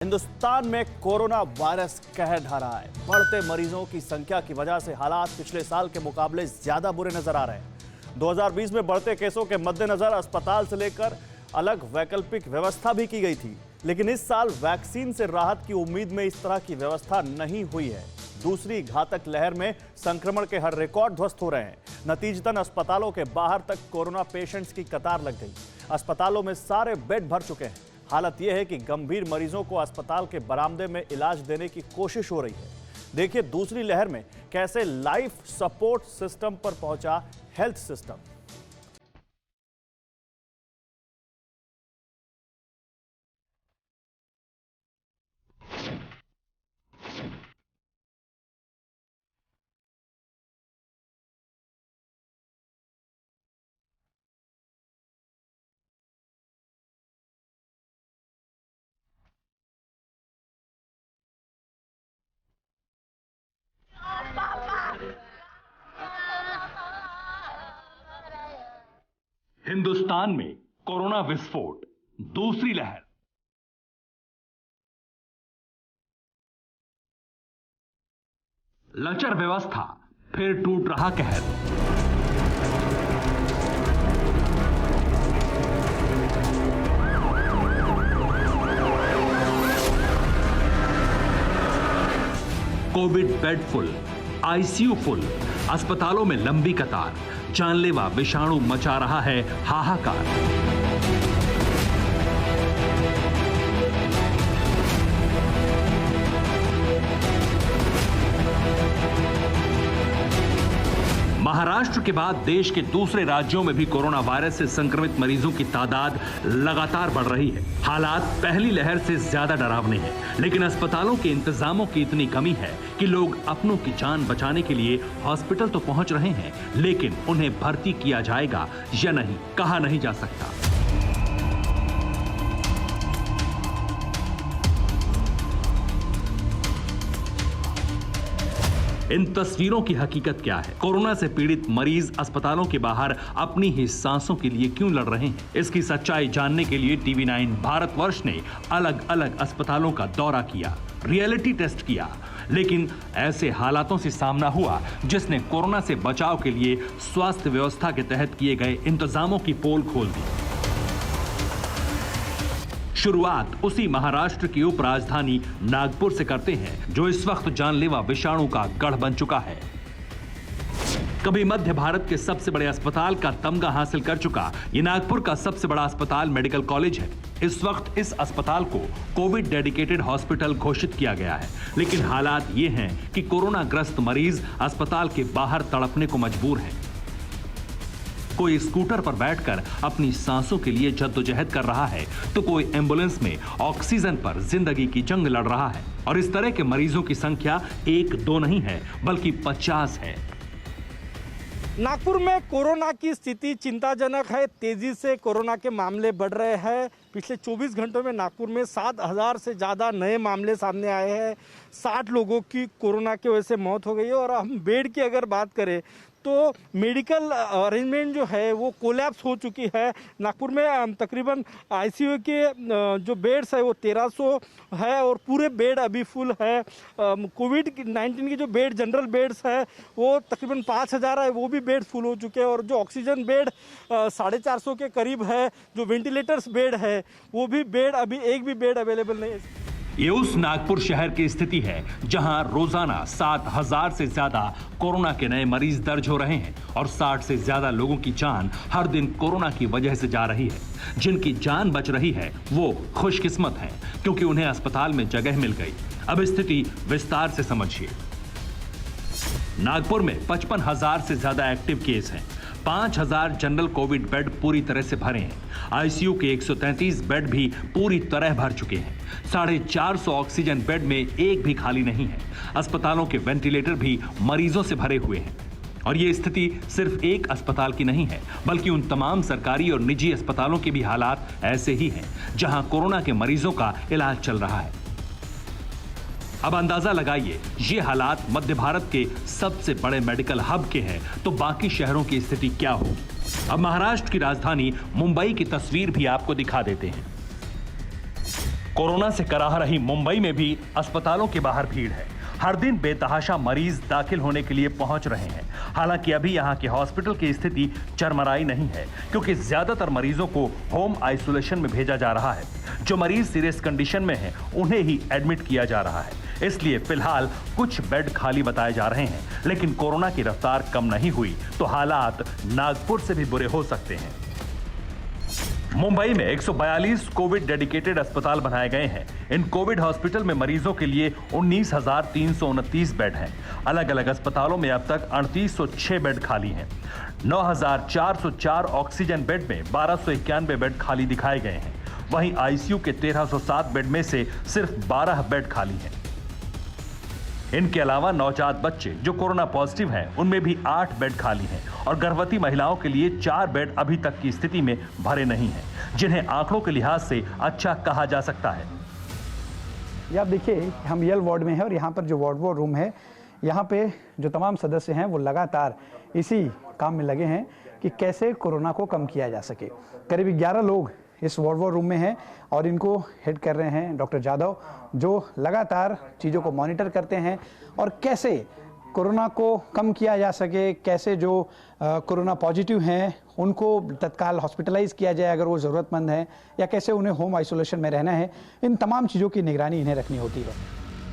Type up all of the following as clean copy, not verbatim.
हिंदुस्तान में corona virus कहर ढा रहा है। बढ़ते मरीजों की संख्या की वजह से हालात पिछले साल के मुकाबले ज्यादा बुरे नजर आ रहे हैं। 2020 में बढ़ते केसों के मद्देनजर अस्पताल से लेकर अलग वैकल्पिक व्यवस्था भी की गई थी, लेकिन इस साल वैक्सीन से राहत की उम्मीद में इस तरह की व्यवस्था नहीं हुई है। दूसरी घातक लहर में संक्रमण के हर रिकॉर्ड ध्वस्त हो रहे हैं। नतीजतन अस्पतालों के बाहर तक कोरोना पेशेंट्स की कतार लग गई। अस्पतालों में सारे बेड भर चुके हैं। हालत यह है कि गंभीर मरीजों को अस्पताल के बरामदे में इलाज देने की कोशिश हो रही है। देखिए दूसरी लहर में कैसे लाइफ सपोर्ट सिस्टम पर पहुंचा हेल्थ सिस्टम। हिंदुस्तान में कोरोना विस्फोट, दूसरी लहर। लचर व्यवस्था, फिर टूट रहा कहर। Covid bed full, ICU full, अस्पतालों में लंबी कतार, जानलेवा विषाणु मचा रहा है हाहाकार। महाराष्ट्र के बाद देश के दूसरे राज्यों में भी कोरोना वायरस से संक्रमित मरीजों की तादाद लगातार बढ़ रही है। हालात पहली लहर से ज्यादा डरावने हैं, लेकिन अस्पतालों के इंतजामों की इतनी कमी है कि लोग अपनों की जान बचाने के लिए हॉस्पिटल तो पहुंच रहे हैं, लेकिन उन्हें भर्ती किया जाएगा या नहीं, कहा नहीं जा सकता। इन तस्वीरों की हकीकत क्या है? कोरोना से पीड़ित मरीज अस्पतालों के बाहर अपनी ही सांसों के लिए क्यों लड़ रहे हैं? इसकी सच्चाई जानने के लिए टीवी 9 भारतवर्ष ने अलग अलग अस्पतालों का दौरा किया, रियलिटी टेस्ट किया, लेकिन ऐसे हालातों से सामना हुआ जिसने कोरोना से बचाव के लिए स्वास्थ्य व्यवस्था के तहत किए गए इंतजामों की पोल खोल दी। शुरुआत उसी महाराष्ट्र की उप राजधानी नागपुर से करते हैं, जो इस वक्त जानलेवा विषाणु का गढ़ बन चुका है। कभी मध्य भारत के सबसे बड़े अस्पताल का तमगा हासिल कर चुका ये नागपुर का सबसे बड़ा अस्पताल मेडिकल कॉलेज है। इस वक्त इस अस्पताल को कोविड डेडिकेटेड हॉस्पिटल घोषित किया गया है, लेकिन हालात ये हैं कि कोरोना ग्रस्त मरीज अस्पताल के बाहर तड़पने को मजबूर हैं। कोई स्कूटर पर बैठकर अपनी सांसों के लिए जद्दोजहद कर रहा है, तो कोई एम्बुलेंस में ऑक्सीजन पर जिंदगी की जंग लड़ रहा है। और इस तरह के मरीजों की संख्या 1-2 नहीं है, बल्कि 50 है। नागपुर में कोरोना की स्थिति चिंताजनक है। तेजी से कोरोना के मामले बढ़ रहे हैं। पिछले 24 घंटों में नागपुर में 7,000 से ज़्यादा नए मामले सामने आए हैं। 60 लोगों की कोरोना की वजह से मौत हो गई है। और हम बेड की अगर बात करें तो मेडिकल अरेंजमेंट जो है वो कोलैप्स हो चुकी है। नागपुर में तकरीबन आईसीयू के जो बेड्स है वो 1300 है और पूरे बेड अभी फुल है। कोविड-19 के जो बेड जनरल बेड्स है वो तकरीबन 5000 है, वो भी बेड फुल हो चुके हैं। और जो ऑक्सीजन बेड 450 के करीब है, जो वेंटिलेटर्स बेड है वो भी बेड अभी एक भी बेड अवेलेबल नहीं है। ये उस नागपुर शहर की स्थिति है जहां रोजाना 7,000 से ज्यादा कोरोना के नए मरीज दर्ज हो रहे हैं और 60 से ज्यादा लोगों की जान हर दिन कोरोना की वजह से जा रही है। जिनकी जान बच रही है वो खुशकिस्मत हैं, क्योंकि उन्हें अस्पताल में जगह मिल गई। अब स्थिति विस्तार से समझिए। नागपुर में 55,000 से ज्यादा एक्टिव केस हैं। 5,000 जनरल कोविड बेड पूरी तरह से भरे हैं। आईसीयू के 133 बेड भी पूरी तरह भर चुके हैं। 450 ऑक्सीजन बेड में एक भी खाली नहीं है। अस्पतालों के वेंटिलेटर भी मरीजों से भरे हुए हैं। और ये स्थिति सिर्फ एक अस्पताल की नहीं है, बल्कि उन तमाम सरकारी और निजी अस्पतालों के भी हालात ऐसे ही हैं, जहां कोरोना के मरीजों का इलाज चल रहा है। अब अंदाजा लगाइए, ये हालात मध्य भारत के सबसे बड़े मेडिकल हब के हैं, तो बाकी शहरों की स्थिति क्या हो? अब महाराष्ट्र की राजधानी मुंबई की तस्वीर भी आपको दिखा देते हैं। कोरोना से कराह रही मुंबई में भी अस्पतालों के बाहर भीड़ है। हर दिन बेतहाशा मरीज दाखिल होने के लिए पहुंच रहे हैं। हालांकि अभी यहां के हॉस्पिटल की स्थिति चरमराई नहीं है, क्योंकि ज्यादातर मरीजों को होम आइसोलेशन में भेजा जा रहा है। जो मरीज सीरियस कंडीशन में हैं, उन्हें ही एडमिट किया जा रहा है। इसलिए फिलहाल कुछ बेड खाली बताए जा रहे हैं, लेकिन कोरोना की रफ्तार कम नहीं हुई तो हालात नागपुर से भी बुरे हो सकते हैं। मुंबई में 142 कोविड डेडिकेटेड अस्पताल बनाए गए हैं। इन कोविड हॉस्पिटल में मरीजों के लिए 19,329 बेड हैं। अलग अलग अस्पतालों में अब तक 3806 बेड खाली हैं। 9,404 ऑक्सीजन बेड में 1291 बेड खाली दिखाए गए हैं। वहीं आईसीयू के 1307 बेड में से सिर्फ 12 बेड खाली हैं। इनके अलावा नवजात बच्चे जो कोरोना पॉजिटिव हैं, उनमें भी 8 बेड खाली हैं और गर्भवती महिलाओं के लिए 4 बेड अभी तक की स्थिति में भरे नहीं हैं, जिन्हें आंकड़ों के लिहाज से अच्छा कहा जा सकता है। ये आप देखिए, हम यल वार्ड में हैं और यहाँ पर जो वार्ड रूम है, यहाँ पे जो तमाम सदस्य हैं वो लगातार इसी काम में लगे हैं कि कैसे कोरोना को कम किया जा सके। करीब 11 लोग इस वार्ड रूम में हैं और इनको हेड कर रहे हैं डॉक्टर जादव, जो लगातार चीज़ों को मॉनिटर करते हैं और कैसे कोरोना को कम किया जा सके, कैसे जो कोरोना पॉजिटिव हैं उनको तत्काल हॉस्पिटलाइज किया जाए अगर वो ज़रूरतमंद हैं, या कैसे उन्हें होम आइसोलेशन में रहना है। इन तमाम चीज़ों की निगरानी इन्हें रखनी होती है।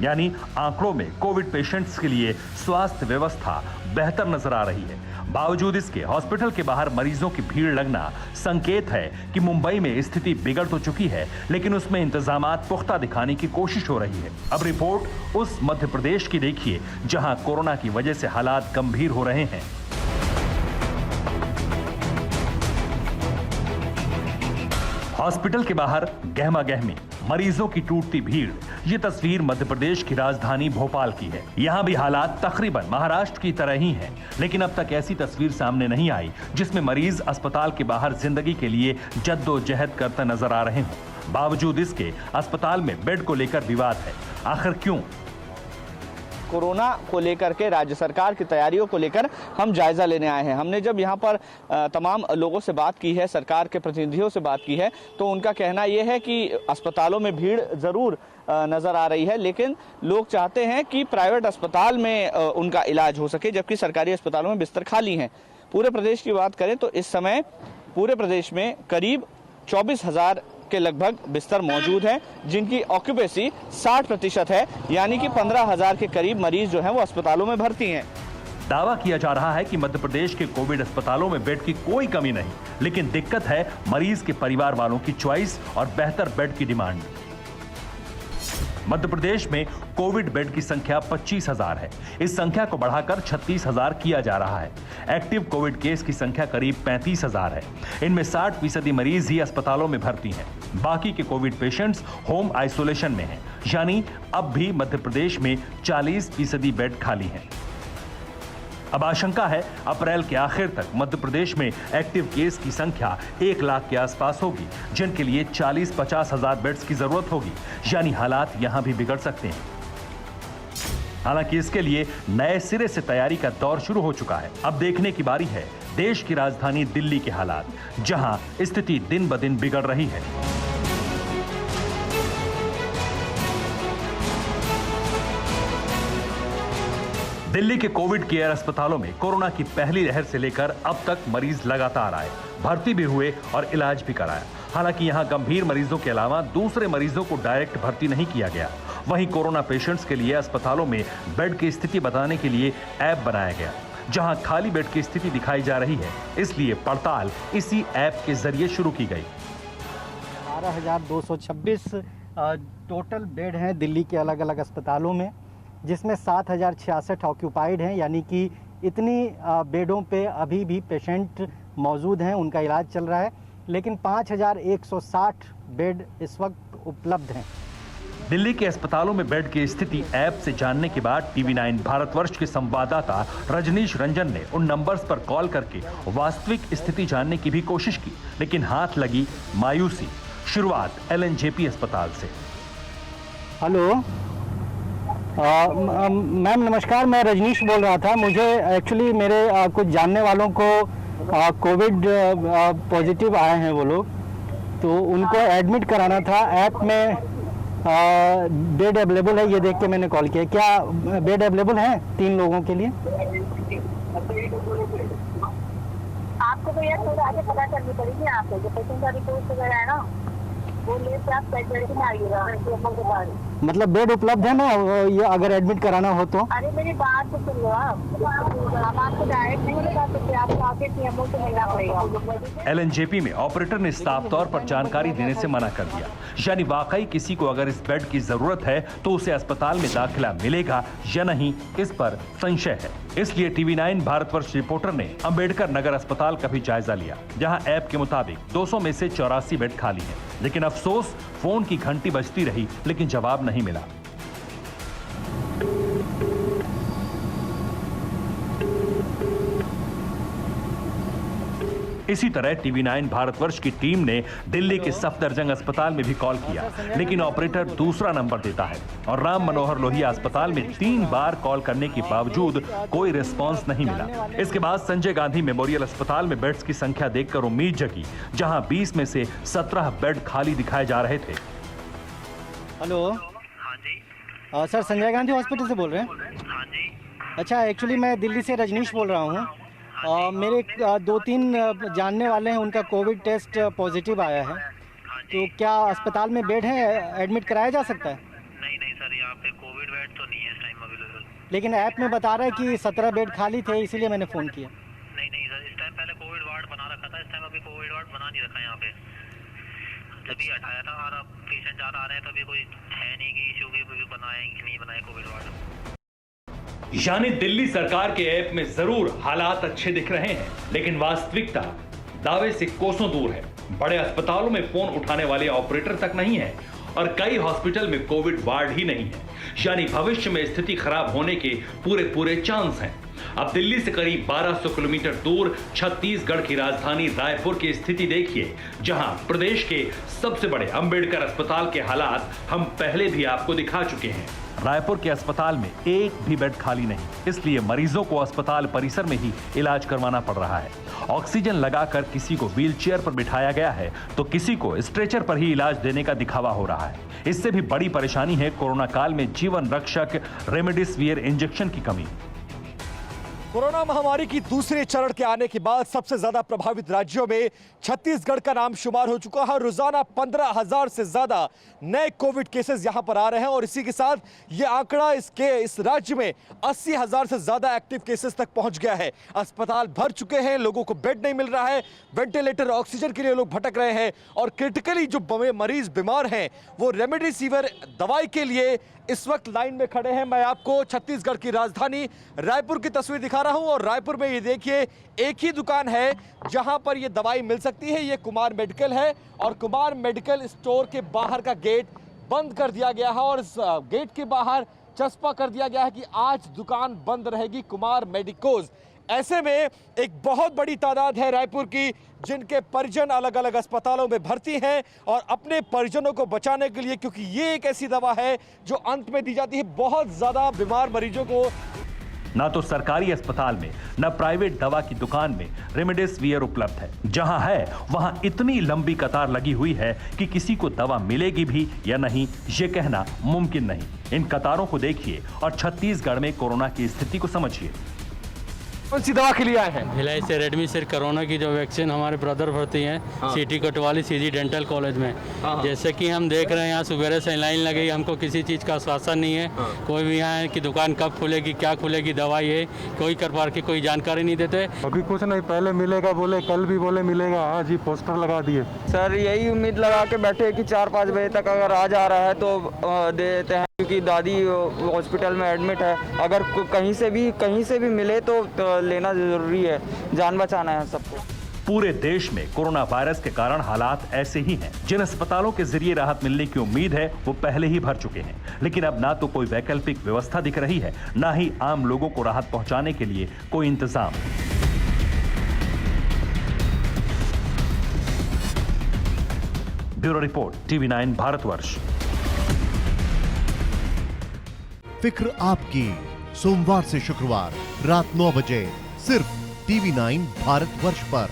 यानी आंकड़ों में कोविड पेशेंट्स के लिए स्वास्थ्य व्यवस्था बेहतर नजर आ रही है। बावजूद इसके हॉस्पिटल के बाहर मरीजों की भीड़ लगना संकेत है कि मुंबई में स्थिति बिगड़ तो चुकी है, लेकिन उसमें इंतजामात पुख्ता दिखाने की कोशिश हो रही है। अब रिपोर्ट उस मध्य प्रदेश की देखिए, जहां कोरोना की वजह से हालात गंभीर हो रहे हैं। हॉस्पिटल के बाहर गहमा गहमी, मरीजों की टूटती भीड़। ये तस्वीर मध्य प्रदेश की राजधानी भोपाल की है। यहाँ भी हालात तकरीबन महाराष्ट्र की तरह ही हैं, लेकिन अब तक ऐसी तस्वीर सामने नहीं आई जिसमें मरीज अस्पताल के बाहर जिंदगी के लिए जद्दोजहद करते नजर आ रहे हों। बावजूद इसके अस्पताल में बेड को लेकर विवाद है। आखिर क्यों? कोरोना को लेकर के राज्य सरकार की तैयारियों को लेकर हम जायजा लेने आए हैं। हमने जब यहाँ पर तमाम लोगों से बात की है, सरकार के प्रतिनिधियों से बात की है, तो उनका कहना यह है कि अस्पतालों में भीड़ जरूर नजर आ रही है, लेकिन लोग चाहते हैं कि प्राइवेट अस्पताल में उनका इलाज हो सके, जबकि सरकारी अस्पतालों में बिस्तर खाली हैं। पूरे प्रदेश की बात करें तो इस समय पूरे प्रदेश में करीब 24,000 के लगभग बिस्तर मौजूद हैं, जिनकी ऑक्यूपेसी 60% है, यानी कि 15,000 के करीब मरीज जो हैं वो अस्पतालों में भर्ती हैं। दावा किया जा रहा है कि मध्य प्रदेश के कोविड अस्पतालों में बेड की कोई कमी नहीं, लेकिन दिक्कत है मरीज के परिवार वालों की चॉइस और बेहतर बेड की डिमांड। मध्य प्रदेश में कोविड बेड की संख्या 25,000 है। इस संख्या को बढ़ाकर 36,000 किया जा रहा है। एक्टिव कोविड केस की संख्या करीब 35,000 है। इनमें 60% मरीज ही अस्पतालों में भर्ती हैं। बाकी के कोविड पेशेंट्स होम आइसोलेशन में हैं, यानी अब भी मध्य प्रदेश में 40% बेड खाली हैं। अब आशंका है अप्रैल के आखिर तक मध्य प्रदेश में एक्टिव केस की संख्या 1 लाख के आसपास होगी, जिनके लिए 40-50 हजार बेड्स की जरूरत होगी, यानी हालात यहां भी बिगड़ सकते हैं। हालांकि इसके लिए नए सिरे से तैयारी का दौर शुरू हो चुका है। अब देखने की बारी है देश की राजधानी दिल्ली के हालात, जहां स्थिति दिन ब दिन बिगड़ रही है। दिल्ली के कोविड केयर अस्पतालों में कोरोना की पहली लहर से लेकर अब तक मरीज लगातार आए, भर्ती भी हुए और इलाज भी कराया। हालांकि यहां गंभीर मरीजों के अलावा दूसरे मरीजों को डायरेक्ट भर्ती नहीं किया गया। वहीं कोरोना पेशेंट्स के लिए अस्पतालों में बेड की स्थिति बताने के लिए ऐप बनाया गया, जहां खाली बेड की स्थिति दिखाई जा रही है। इसलिए पड़ताल इसी ऐप के जरिए शुरू की गई। 12,226 टोटल बेड हैं दिल्ली के अलग अलग अस्पतालों में, जिसमें 7,066 ऑक्यूपाइड हैं, यानी कि इतनी बेडों पे अभी भी पेशेंट मौजूद हैं, उनका इलाज चल रहा है। लेकिन 5,160 बेड इस वक्त उपलब्ध हैं। दिल्ली के अस्पतालों में बेड की स्थिति ऐप से जानने के बाद TV9 भारतवर्ष के संवाददाता रजनीश रंजन ने उन नंबर्स पर कॉल करके वास्तविक स्थिति जानने की भी कोशिश की, लेकिन हाथ लगी मायूसी। शुरुआत LNJP अस्पताल से। हेलो मैम, नमस्कार। मैं रजनीश बोल रहा था। मुझे एक्चुअली मेरे कुछ जानने वालों को कोविड पॉजिटिव आए हैं वो लोग, तो उनको एडमिट कराना था। ऐप में बेड अवेलेबल है, ये देख के मैंने कॉल किया। क्या बेड अवेलेबल है 3 लोगों के लिए? आपको तो यार थोड़ा आगे पता करनी पड़ेगी। आपको जो पेशेंट का रिपोर्ट वगैरह है ना, वो लेकर आप पैसे में आइएगा। मतलब बेड उपलब्ध है ना, ये अगर एडमिट कराना हो तो? अरे मेरी बात तो सुन लो आप। हम आपको डायरेक्ट नहीं बता सकते, आपको आके सीएमओ से मिलना पड़ेगा। एलएनजेपी में ऑपरेटर ने साफ तौर पर जानकारी देने से मना कर दिया, यानी वाकई किसी को अगर इस बेड की जरूरत है तो उसे अस्पताल में दाखिला मिलेगा या नहीं, इस पर संशय है। इसलिए टीवी9 भारतवर्ष रिपोर्टर ने अंबेडकर नगर अस्पताल का भी जायजा लिया, जहां ऐप के मुताबिक 200 में से 84 बेड खाली हैं। लेकिन अफसोस, फोन की घंटी बजती रही लेकिन जवाब नहीं मिला। इसी तरह टीवी9 भारतवर्ष की टीम ने दिल्ली के सफदरजंग अस्पताल में भी कॉल किया, लेकिन ऑपरेटर दूसरा नंबर देता है और राम मनोहर लोहिया अस्पताल में 3 बार कॉल करने के बावजूद कोई रिस्पांस नहीं मिला। इसके बाद संजय गांधी मेमोरियल अस्पताल में बेड्स की संख्या देखकर उम्मीद जगी, जहां 20 में से 17 बेड खाली दिखाए जा रहे थे। हेलो। हाँ जी। सर, संजय गांधी हॉस्पिटल से बोल रहे हैं? हाँ जी। अच्छा, एक्चुअली मैं दिल्ली से रजनीश बोल रहा हूँ। मेरे 2-3 जानने वाले हैं, उनका कोविड टेस्ट पॉजिटिव आया है। तो क्या अस्पताल में बेड है, एडमिट कराया जा सकता है? नहीं नहीं सर, यहाँ पे कोविड बेड तो नहीं है इस टाइम अवेलेबल। लेकिन ऐप में बता रहा है कि 17 बेड खाली थे, इसीलिए मैंने फ़ोन किया। नहीं नहीं सर, इस टाइम पहले कोविड वार्ड बना रखा था, इस टाइम अभी कोविड वार्ड बना नहीं रखा है यहाँ पे। जब हटाया था और अब पेशेंट ज़्यादा आ रहे हैं तो अभी कोई है नहीं कि इशू भी बनाए कि नहीं बनाए कोविड वार्ड। यानी दिल्ली सरकार के ऐप में जरूर हालात अच्छे दिख रहे हैं, लेकिन वास्तविकता दावे से कोसों दूर है। बड़े अस्पतालों में फोन उठाने वाले ऑपरेटर तक नहीं है और कई हॉस्पिटल में कोविड वार्ड ही नहीं है, यानी भविष्य में स्थिति खराब होने के पूरे चांस हैं। अब दिल्ली से करीब 1200 किलोमीटर दूर छत्तीसगढ़ की राजधानी रायपुर की स्थिति देखिए, जहां प्रदेश के सबसे बड़े अंबेडकर अस्पताल के हालात हम पहले भी आपको दिखा चुके हैं। रायपुर के अस्पताल में एक भी बेड खाली नहीं, इसलिए मरीजों को अस्पताल परिसर में ही इलाज करवाना पड़ रहा है। ऑक्सीजन लगाकर किसी को व्हीलचेयर पर बिठाया गया है तो किसी को स्ट्रेचर पर ही इलाज देने का दिखावा हो रहा है। इससे भी बड़ी परेशानी है कोरोना काल में जीवन रक्षक रेमडेसिविर इंजेक्शन की कमी। कोरोना महामारी की दूसरे चरण के आने के बाद सबसे ज्यादा प्रभावित राज्यों में छत्तीसगढ़ का नाम शुमार हो चुका है। रोजाना 15,000 से ज्यादा नए कोविड केसेस यहां पर आ रहे हैं और इसी के साथ ये आंकड़ा इस राज्य में 80,000 से ज्यादा एक्टिव केसेस तक पहुंच गया है। अस्पताल भर चुके हैं, लोगों को बेड नहीं मिल रहा है, वेंटिलेटर ऑक्सीजन के लिए लोग भटक रहे हैं और क्रिटिकली जो मरीज बीमार हैं वो रेमडेसिविर दवाई के लिए इस वक्त लाइन में खड़े हैं। मैं आपको छत्तीसगढ़ की राजधानी रायपुर की तस्वीर दिखा रहा हूं और रायपुर में ये देखिए एक ही दुकान है जहां पर ये दवाई मिल सकती है। ये कुमार मेडिकल है और कुमार मेडिकल स्टोर के बाहर का गेट बंद कर दिया गया है और इस गेट के बाहर चस्पा कर दिया गया है कि आज दुकान बंद रहेगी कुमार मेडिकोज। ऐसे में एक बहुत बड़ी तादाद है रायपुर की जिनके परिजन अलग अलग अस्पतालों में भर्ती हैं और अपने परिजनों को बचाने के लिए, क्योंकि ये एक ऐसी दवा है जो अंत में दी जाती है बहुत ज्यादा बीमार मरीजों को। ना तो सरकारी अस्पताल में न प्राइवेट दवा की दुकान में रेमडेसिविर उपलब्ध है। जहां है वहां इतनी लंबी कतार लगी हुई है कि किसी को दवा मिलेगी भी या नहीं ये कहना मुमकिन नहीं। इन कतारों को देखिए और छत्तीसगढ़ में कोरोना की स्थिति को समझिए। कौन सी दवा के लिए आए हैं? भिलाई से रेडमी कोरोना की जो वैक्सीन हमारे ब्रदर भर्ती हैं सिटी कोतवाली सीजी डेंटल कॉलेज में। जैसे कि हम देख रहे हैं यहाँ सुबह से लाइन लगी, हमको किसी चीज़ का आश्वासन नहीं है। कोई भी यहाँ है कि दुकान कब खुलेगी, क्या खुलेगी, दवाई है, कोई प्रकार की कोई जानकारी नहीं देते। अभी कुछ नहीं, पहले मिलेगा बोले, कल भी बोले मिलेगा, आज ही पोस्टर लगा दिए। सर यही उम्मीद लगा के बैठे कि 4-5 बजे तक अगर आ जा रहा है तो दे देते हैं, क्योंकि दादी हॉस्पिटल में एडमिट है। अगर कहीं से भी मिले तो लेना जरूरी है, जान बचाना है सबको। पूरे देश में कोरोना वायरस के कारण हालात ऐसे ही हैं। जिन अस्पतालों के जरिए राहत मिलने की उम्मीद है वो पहले ही भर चुके हैं, लेकिन अब ना तो कोई वैकल्पिक व्यवस्था दिख रही है, ना ही आम लोगों को राहत पहुंचाने के लिए कोई इंतजाम। Bureau report, TV9 Bharatvarsh. फिक्र आपकी, सोमवार से शुक्रवार रात 9 बजे सिर्फ टीवी9 भारतवर्ष पर।